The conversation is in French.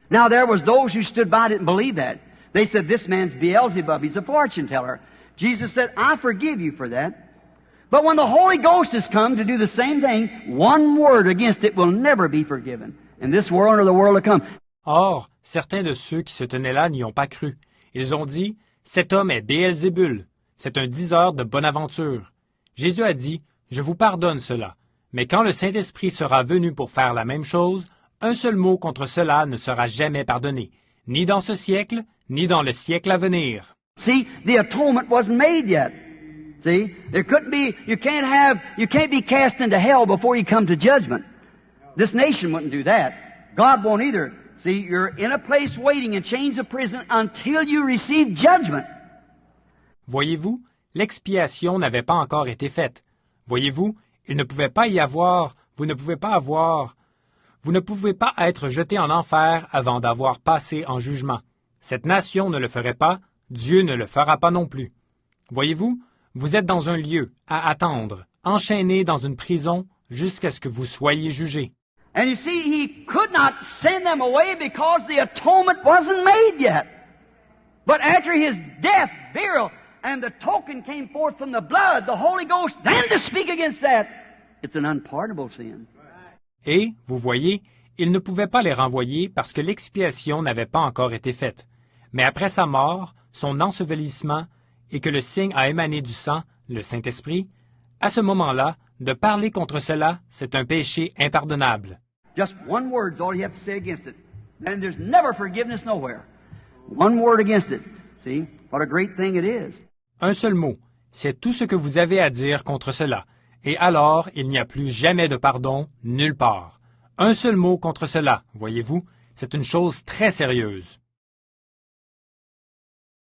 Now there was those who stood by didn't believe that. They said, this man's Beelzebub, he's a fortune teller. Jesus said, I forgive you for that. But when the Holy Ghost has come to do the same thing, one word against it will never be forgiven in this world or the world to come. Or, certains de ceux qui se tenaient là n'y ont pas cru. Ils ont dit, cet homme est Béelzébul, c'est un diseur de bonne aventure. Jésus a dit, je vous pardonne cela. Mais quand le Saint-Esprit sera venu pour faire la même chose, un seul mot contre cela ne sera jamais pardonné, ni dans ce siècle, ni dans le siècle à venir. See, the atonement wasn't made yet. See, there couldn't be, you can't be cast into hell before you come to judgment. This nation wouldn't do that. God won't either. See, you're in a place waiting in chains of prison until you receive judgment. Voyez-vous, l'expiation n'avait pas encore été faite. Voyez-vous, il ne pouvait pas y avoir, vous ne pouvez pas être jeté en enfer avant d'avoir passé en jugement. Cette nation ne le ferait pas, Dieu ne le fera pas non plus. Voyez-vous, vous êtes dans un lieu, à attendre, enchaîné dans une prison, jusqu'à ce que vous soyez jugé. And you see, he could not send them away because the atonement wasn't made yet. But after his death, burial, and the token came forth from the blood, the Holy Ghost, then to speak against that, it's an unpardonable sin. Et, vous voyez, il ne pouvait pas les renvoyer parce que l'expiation n'avait pas encore été faite. Mais après sa mort, son ensevelissement, et que le signe a émané du sang, le Saint-Esprit, à ce moment-là, de parler contre cela, c'est un péché impardonnable. Just one word's all you have to say against it. And there's never forgiveness nowhere. One word against it. See, what a great thing it is. Un seul mot, c'est tout ce que vous avez à dire contre cela. Et alors, il n'y a plus jamais de pardon, nulle part. Un seul mot contre cela, voyez-vous, c'est une chose très sérieuse.